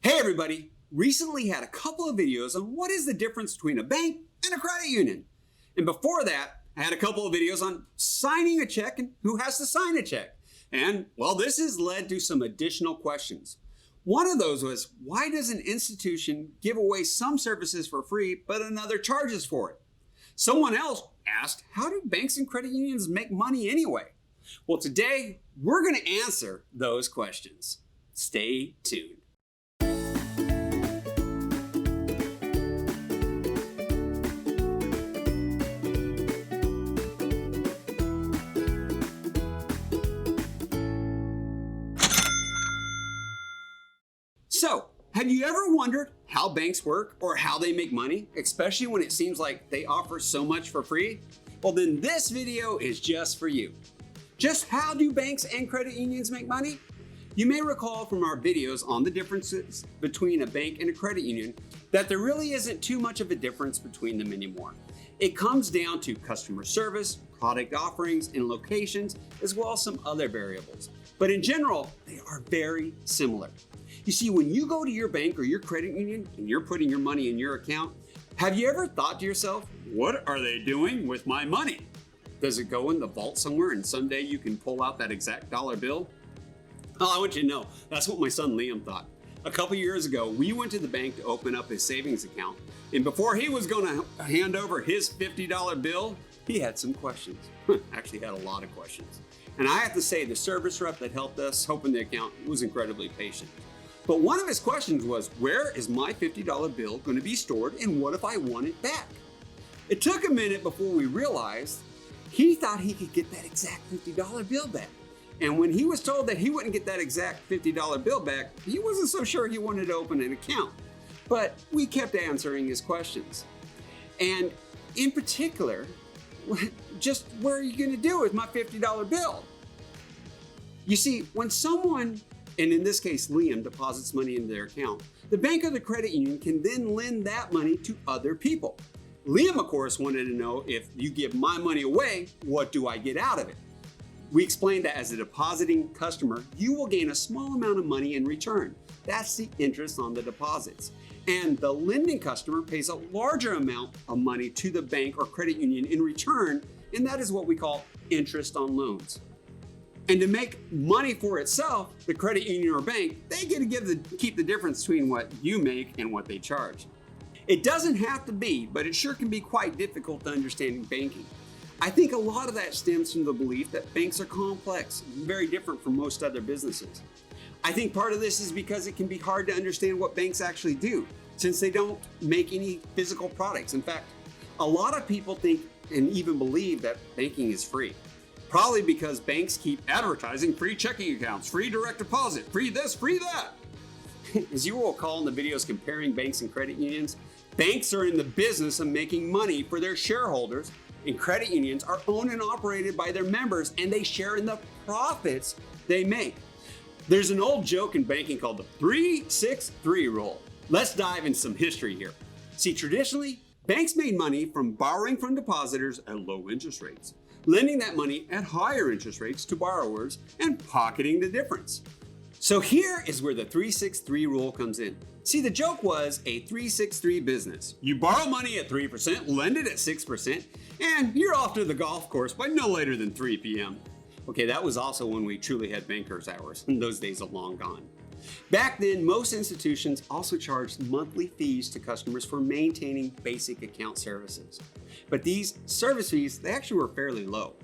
Hey everybody! Recently had a couple of videos on what is the difference between a bank and a credit union. And before that, I had a couple of videos on signing a check and who has to sign a check. And well, this has led to some additional questions. One of those was, why does an institution give away some services for free, but another charges for it? Someone else asked, how do banks and credit unions make money anyway? Well, today we're going to answer those questions. Stay tuned. So, have you ever wondered how banks work or how they make money, especially when it seems like they offer so much for free? Well, then this video is just for you. Just how do banks and credit unions make money? You may recall from our videos on the differences between a bank and a credit union that there really isn't too much of a difference between them anymore. It comes down to customer service, product offerings, and locations, as well as some other variables. But in general, they are very similar. You see, when you go to your bank or your credit union and you're putting your money in your account, have you ever thought to yourself, what are they doing with my money? Does it go in the vault somewhere and someday you can pull out that exact dollar bill? Oh, I want you to know, that's what my son Liam thought. A couple years ago, we went to the bank to open up his savings account. And before he was going to hand over his $50 bill, he had some questions. Actually had a lot of questions. And I have to say, the service rep that helped us open the account was incredibly patient. But one of his questions was, where is my $50 bill going to be stored and what if I want it back? It took a minute before we realized he thought he could get that exact $50 bill back. And when he was told that he wouldn't get that exact $50 bill back, he wasn't so sure he wanted to open an account. But we kept answering his questions. And in particular, just what are you going to do with my $50 bill? You see, when someone, and in this case Liam, deposits money into their account, the bank or the credit union can then lend that money to other people. Liam, of course, wanted to know, if you give my money away, what do I get out of it? We explained that as a depositing customer, you will gain a small amount of money in return. That's the interest on the deposits. And the lending customer pays a larger amount of money to the bank or credit union in return, and that is what we call interest on loans. And to make money for itself, the credit union or bank, they get to keep the difference between what you make and what they charge. It doesn't have to be, but it sure can be quite difficult to understand in banking. I think a lot of that stems from the belief that banks are complex and very different from most other businesses. I think part of this is because it can be hard to understand what banks actually do, since they don't make any physical products. In fact, a lot of people think and even believe that banking is free. Probably because banks keep advertising free checking accounts, free direct deposit, free this, free that. As you will recall in the videos comparing banks and credit unions, banks are in the business of making money for their shareholders, and credit unions are owned and operated by their members, and they share in the profits they make. There's an old joke in banking called the 3-6-3 rule. Let's dive into some history here. See, traditionally, banks made money from borrowing from depositors at low interest rates, lending that money at higher interest rates to borrowers, and pocketing the difference. So here is where the 3-6-3 rule comes in. See, the joke was a 3-6-3 business. You borrow money at 3%, lend it at 6%, and you're off to the golf course by no later than 3 p.m. Okay, that was also when we truly had bankers' hours, and those days are long gone. Back then, most institutions also charged monthly fees to customers for maintaining basic account services. But these service fees, they actually were fairly low.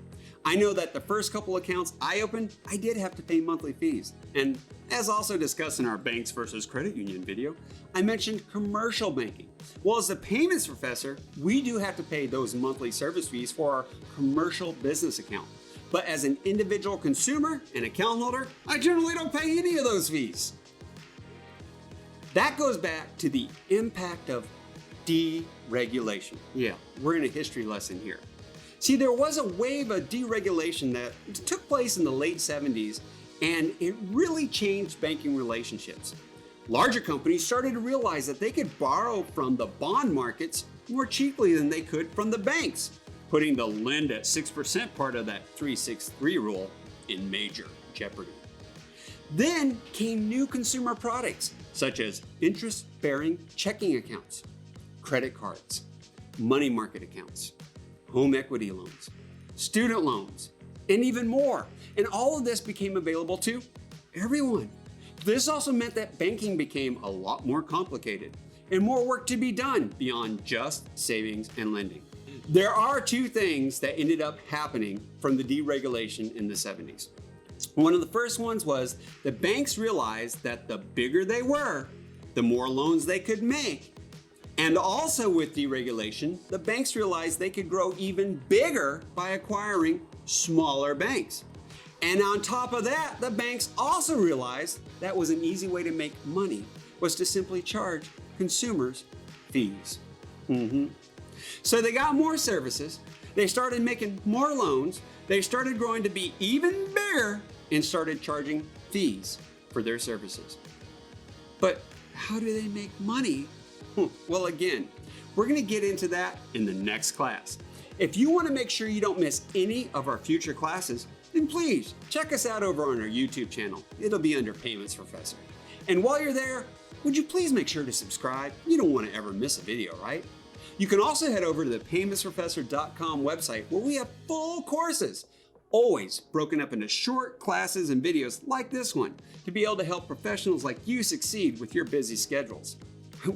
I know that the first couple accounts I opened, I did have to pay monthly fees. And as also discussed in our banks versus credit union video, I mentioned commercial banking. Well, as a payments professor, we do have to pay those monthly service fees for our commercial business account. But as an individual consumer and account holder, I generally don't pay any of those fees. That goes back to the impact of deregulation. Yeah, we're in a history lesson here. See, there was a wave of deregulation that took place in the late 70s, and it really changed banking relationships. Larger companies started to realize that they could borrow from the bond markets more cheaply than they could from the banks, putting the lend at 6% part of that 3-6-3 rule in major jeopardy. Then came new consumer products such as interest-bearing checking accounts, credit cards, money market accounts, home equity loans, student loans, and even more. And all of this became available to everyone. This also meant that banking became a lot more complicated and more work to be done beyond just savings and lending. There are two things that ended up happening from the deregulation in the 70s. One of the first ones was the banks realized that the bigger they were, the more loans they could make. And also with deregulation, the banks realized they could grow even bigger by acquiring smaller banks. And on top of that, the banks also realized that was an easy way to make money, was to simply charge consumers fees. So they got more services, they started making more loans, they started growing to be even bigger and started charging fees for their services. But how do they make money? Well, again, we're gonna get into that in the next class. If you wanna make sure you don't miss any of our future classes, then please check us out over on our YouTube channel. It'll be under Payments Professor. And while you're there, would you please make sure to subscribe? You don't wanna ever miss a video, right? You can also head over to the paymentsprofessor.com website where we have full courses, always broken up into short classes and videos like this one to be able to help professionals like you succeed with your busy schedules.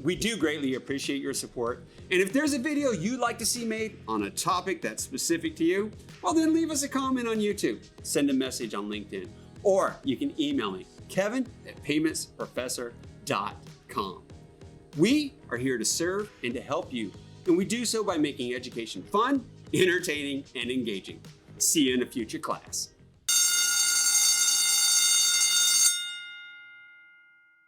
We do greatly appreciate your support. And if there's a video you'd like to see made on a topic that's specific to you, well then leave us a comment on YouTube, send a message on LinkedIn, or you can email me, kevin@paymentsprofessor.com. We are here to serve and to help you, and we do so by making education fun, entertaining, and engaging. See you in a future class.